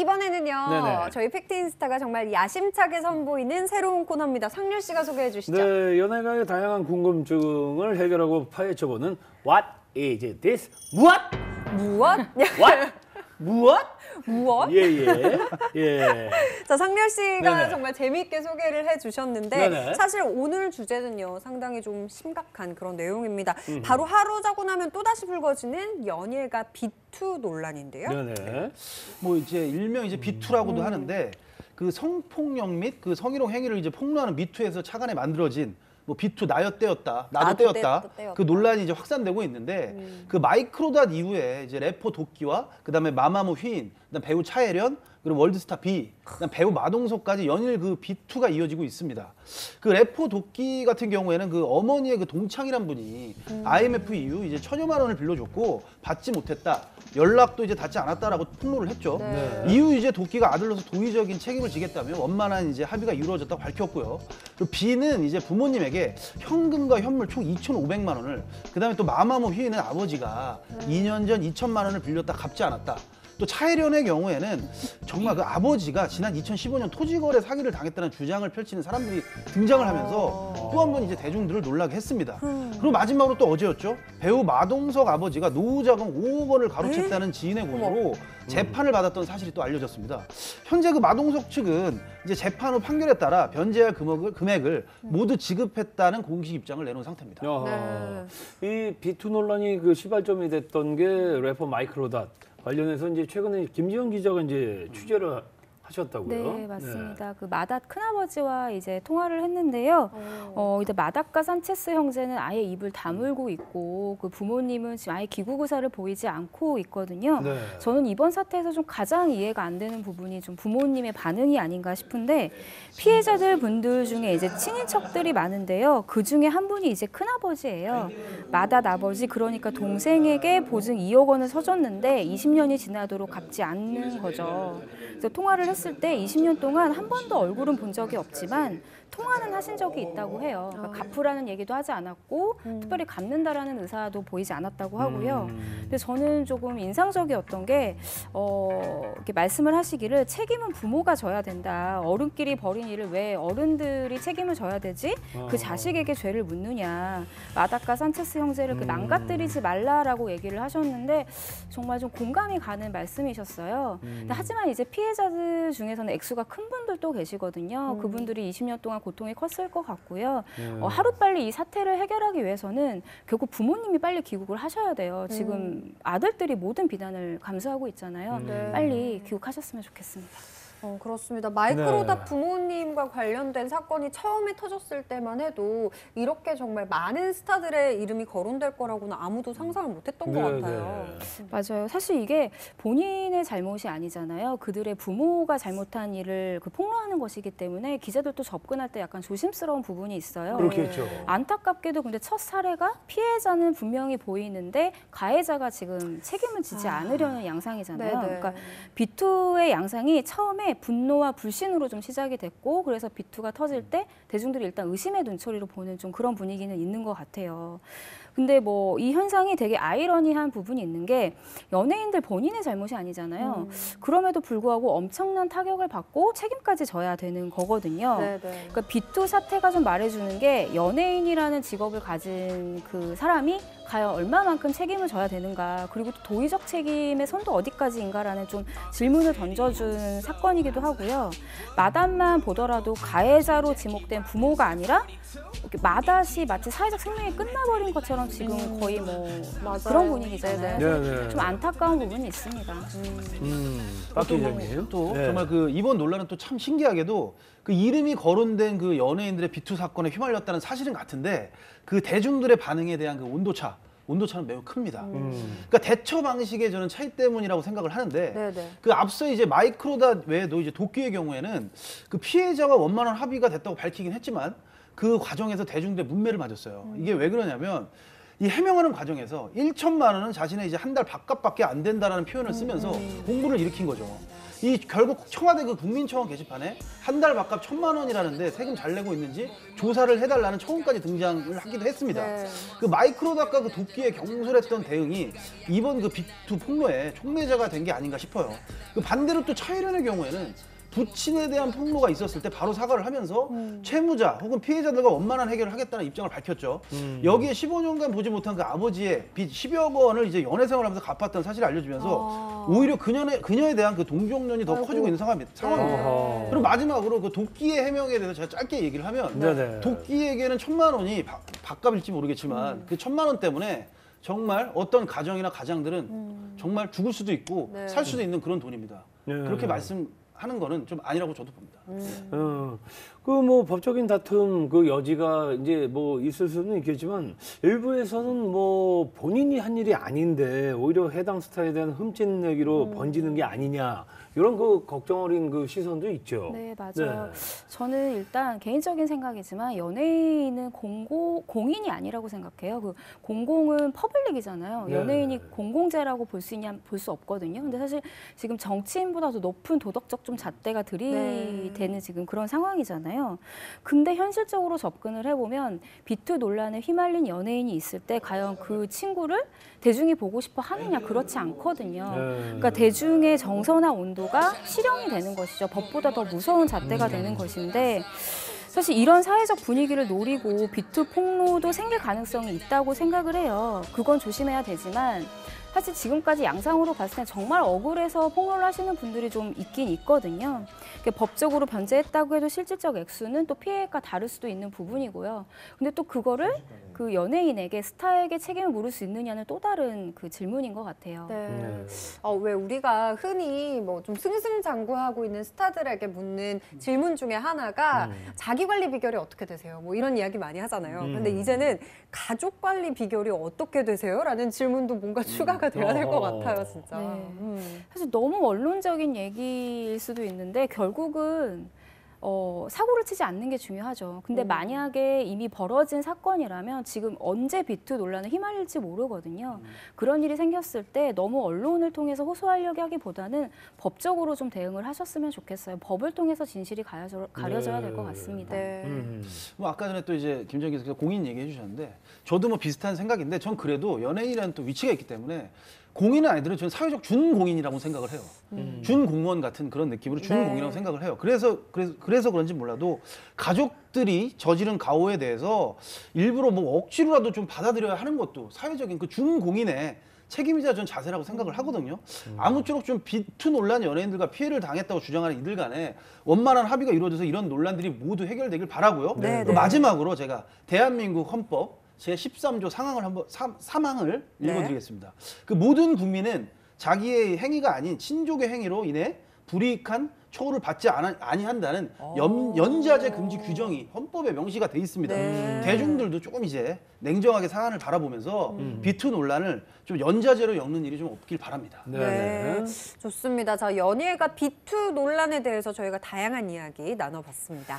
이번에는요. 네네. 저희 팩트인스타가 정말 야심차게 선보이는 새로운 코너입니다. 상률 씨가 소개해 주시죠. 네, 연예가의 다양한 궁금증을 해결하고 파헤쳐보는 What is this? 무엇? 무엇? What? 무엇? 무엇? 예. 자, 상렬 씨가 네네. 정말 재미있게 소개를 해주셨는데 네네. 사실 오늘 주제는요. 상당히 좀 심각한 그런 내용입니다. 바로 하루 자고 나면 또다시 불거지는 연예가 비투 논란인데요. 네네. 뭐 이제 일명 이제 비투라고도 하는데 그 성폭력 및 그 성희롱 행위를 이제 폭로하는 미투에서 차관에 만들어진 뭐 비투 나도 떼었다 떼었다. 그 논란이 이제 확산되고 있는데 그 마이크로닷 이후에 이제 래퍼 도끼와 그다음에 마마무 휘인, 그다음 배우 차혜련, 그리고 월드스타 B, 그다음 배우 마동석까지 연일 그 비투가 이어지고 있습니다. 그 래퍼 도끼 같은 경우에는 그 어머니의 그 동창이란 분이 IMF 이후 이제 1,000여만 원을 빌려줬고 받지 못했다. 연락도 이제 닿지 않았다라고 폭로를 했죠. 네. 이후 이제 도끼가 아들로서 도의적인 책임을 지겠다며 원만한 이제 합의가 이루어졌다고 밝혔고요. 그리고 B는 이제 부모님에게 현금과 현물 총 2,500만 원을, 그다음에 또 마마무 휘인은 아버지가 2년 전 2,000만 원을 빌렸다 갚지 않았다. 또 차혜련의 경우에는 정말 그 아버지가 지난 2015년 토지거래 사기를 당했다는 주장을 펼치는 사람들이 등장을 하면서 또 한 번 이제 대중들을 놀라게 했습니다. 그리고 마지막으로 또 어제였죠. 배우 마동석 아버지가 노후자금 5억 원을 가로챘다는 지인의 고소로 재판을 받았던 사실이 또 알려졌습니다. 현재 그 마동석 측은 이제 재판 후 판결에 따라 변제할 금액을 모두 지급했다는 공식 입장을 내놓은 상태입니다. 이 비투 논란이 그 시발점이 됐던 게 래퍼 마이크로닷 관련해서 이제 최근에 김지영 기자가 이제 취재를 하셨다고요? 네, 맞습니다. 그 마닷 큰아버지와 이제 통화를 했는데요. 이제 마닷과 산체스 형제는 아예 입을 다물고 있고 그 부모님은 지금 아예 기국 의사를 보이지 않고 있거든요. 네. 저는 이번 사태에서 좀 가장 이해가 안 되는 부분이 좀 부모님의 반응이 아닌가 싶은데 피해자들 분들 중에 이제 친인척들이 많은데요. 그 중에 한 분이 이제 큰아버지예요. 마닷 아버지, 그러니까 동생에게 보증 2억 원을 서줬는데 20년이 지나도록 갚지 않는 거죠. 그래서 통화를 했을 때 20년 동안 한 번도 얼굴은 본 적이 없지만 통화는 하신 적이 있다고 해요. 그러니까 갚으라는 얘기도 하지 않았고 특별히 갚는다라는 의사도 보이지 않았다고 하고요. 근데 저는 조금 인상적이었던 게 이렇게 말씀을 하시기를 책임은 부모가 져야 된다. 어른끼리 벌인 일을 왜 어른들이 책임을 져야 되지? 그 자식에게 죄를 묻느냐. 마닷과 산체스 형제를 그 망가뜨리지 말라라고 얘기를 하셨는데 정말 좀 공감이 가는 말씀이셨어요. 근데 하지만 이제 피해자들 중에서는 액수가 큰 분들도 계시거든요. 그분들이 20년 동안 고통이 컸을 것 같고요. 하루빨리 이 사태를 해결하기 위해서는 결국 부모님이 빨리 귀국을 하셔야 돼요. 지금 아들들이 모든 비난을 감수하고 있잖아요. 빨리 귀국하셨으면 좋겠습니다. 그렇습니다. 마이크로닷 네. 부모님과 관련된 사건이 처음에 터졌을 때만 해도 이렇게 정말 많은 스타들의 이름이 거론될 거라고는 아무도 상상을 못했던 것 같아요. 맞아요. 사실 이게 본인의 잘못이 아니잖아요. 그들의 부모가 잘못한 일을 폭로하는 것이기 때문에 기자들도 접근할 때 약간 조심스러운 부분이 있어요. 그렇겠죠. 안타깝게도 근데 첫 사례가 피해자는 분명히 보이는데 가해자가 지금 책임을 지지 않으려는 양상이잖아요. 네네. 그러니까 비투의 양상이 처음에 분노와 불신으로 좀 시작이 됐고 그래서 비투가 터질 때 대중들이 일단 의심의 눈초리로 보는 좀 그런 분위기는 있는 것 같아요. 근데 뭐 이 현상이 되게 아이러니한 부분이 있는 게 연예인들 본인의 잘못이 아니잖아요. 그럼에도 불구하고 엄청난 타격을 받고 책임까지 져야 되는 거거든요. 네네. 그러니까 비투 사태가 좀 말해주는 게 연예인이라는 직업을 가진 그 사람이 과연 얼마만큼 책임을 져야 되는가, 그리고 또 도의적 책임의 선도 어디까지인가라는 좀 질문을 던져준 사건이기도 하고요. 마닷만 보더라도 가해자로 지목된 부모가 아니라 이렇게 마닷이 마치 사회적 생명이 끝나버린 것처럼 지금 거의 뭐 그런 분위기잖아요. 네네. 좀 안타까운 부분이 있습니다. 박 기자님. 또 정말 그 이번 논란은 또 참 신기하게도 그 이름이 거론된 그 연예인들의 비투 사건에 휘말렸다는 사실은 같은데 그 대중들의 반응에 대한 그 온도차는 매우 큽니다. 그러니까 대처 방식의 저는 차이 때문이라고 생각을 하는데 네네. 그 앞서 이제 마이크로닷 외에도 이제 도끼의 경우에는 그 피해자가 원만한 합의가 됐다고 밝히긴 했지만 그 과정에서 대중들의 문매를 맞았어요. 이게 왜 그러냐면 이 해명하는 과정에서 1,000만 원은 자신의 이제 한 달 밥값밖에 안 된다라는 표현을 쓰면서 공분을 일으킨 거죠. 이 결국 청와대 그 국민청원 게시판에 한 달 밥값 1,000만 원이라는데 세금 잘 내고 있는지 조사를 해달라는 청원까지 등장을 하기도 했습니다. 네. 그 마이크로닷과 그 돕기에 경솔했던 대응이 이번 그 빅2 폭로의 촉매제가 된 게 아닌가 싶어요. 그 반대로 또 차이련의 경우에는 부친에 대한 폭로가 있었을 때 바로 사과를 하면서 채무자 혹은 피해자들과 원만한 해결을 하겠다는 입장을 밝혔죠. 여기에 15년간 보지 못한 그 아버지의 빚 10여 원을 이제 연애 생활하면서 갚았다는 사실을 알려주면서 오히려 그녀에 대한 그 동정론이 더 커지고 있는 상황입니다. 어허. 그리고 마지막으로 그 도끼의 해명에 대해서 제가 짧게 얘기를 하면 네네. 도끼에게는 1,000만 원이 밥값일지 모르겠지만 그 1,000만 원 때문에 정말 어떤 가정이나 가장들은 정말 죽을 수도 있고 네. 살 수도 있는 그런 돈입니다. 네. 그렇게 말씀하는 거는 좀 아니라고 저도 봅니다. 그 뭐 법적인 다툼 그 여지가 이제 뭐 있을 수는 있겠지만 일부에서는 뭐 본인이 한 일이 아닌데 오히려 해당 스타에 대한 흠집 내기로 번지는 게 아니냐 이런 그 걱정 어린 그 시선도 있죠. 네, 맞아요. 네. 저는 일단 개인적인 생각이지만 연예인은 공인이 아니라고 생각해요. 그 공공은 퍼블릭이잖아요. 네. 연예인이 공공재라고 볼 수 있냐 볼 수 없거든요. 근데 사실 지금 정치인보다도 높은 도덕적 좀 잣대가 들이대는 지금 그런 상황이잖아요. 근데 현실적으로 접근을 해보면 비투 논란에 휘말린 연예인이 있을 때 과연 그 친구를 대중이 보고 싶어 하느냐 그렇지 않거든요. 그러니까 대중의 정서나 온도가 실형이 되는 것이죠. 법보다 더 무서운 잣대가 되는 것인데 사실 이런 사회적 분위기를 노리고 비투 폭로도 생길 가능성이 있다고 생각을 해요. 그건 조심해야 되지만 사실 지금까지 양상으로 봤을 때 정말 억울해서 폭로를 하시는 분들이 좀 있긴 있거든요. 법적으로 변제했다고 해도 실질적 액수는 또 피해가 다를 수도 있는 부분이고요. 근데 또 그거를 그 연예인에게 스타에게 책임을 물을 수 있느냐는 또 다른 그 질문인 것 같아요. 네. 왜 우리가 흔히 뭐 좀 승승장구하고 있는 스타들에게 묻는 질문 중에 하나가 자기 관리 비결이 어떻게 되세요? 뭐 이런 이야기 많이 하잖아요. 근데 이제는 가족 관리 비결이 어떻게 되세요? 라는 질문도 뭔가 추가가 돼야 될 것 같아요, 진짜. 네. 사실 너무 원론적인 얘기일 수도 있는데 결국은 사고를 치지 않는 게 중요하죠. 근데 만약에 이미 벌어진 사건이라면 지금 언제 비투 논란에 휘말릴지 모르거든요. 그런 일이 생겼을 때 너무 언론을 통해서 호소하려고 하기보다는 법적으로 좀 대응을 하셨으면 좋겠어요. 법을 통해서 진실이 가려져야 될 것 같습니다. 네. 뭐 아까 전에 또 이제 김정희 교수께서 공인 얘기해 주셨는데 저도 뭐 비슷한 생각인데 전 그래도 연예인이라는 또 위치가 있기 때문에 공인은 아니더라도 저는 사회적 준공인이라고 생각을 해요. 준공무원 같은 그런 느낌으로 준공이라고 생각을 해요. 그래서 그런지 몰라도 가족들이 저지른 가오에 대해서 일부러 뭐 억지로라도 좀 받아들여야 하는 것도 사회적인 그 준공인의 책임이자 전 자세라고 생각을 하거든요. 아무쪼록 좀 비투 논란 연예인들과 피해를 당했다고 주장하는 이들 간에 원만한 합의가 이루어져서 이런 논란들이 모두 해결되길 바라고요. 네, 또 네. 마지막으로 제가 대한민국 헌법 제13조 사망을 네. 읽어드리겠습니다. 그 모든 국민은 자기의 행위가 아닌 친족의 행위로 인해 불이익한 처우를 받지 아니한다는 연자제 금지 규정이 헌법에 명시가 돼 있습니다. 네. 대중들도 조금 이제 냉정하게 사안을 바라보면서 비투 논란을 좀 연자제로 엮는 일이 좀 없길 바랍니다. 네, 좋습니다. 자, 연예가 비투 논란에 대해서 저희가 다양한 이야기 나눠봤습니다.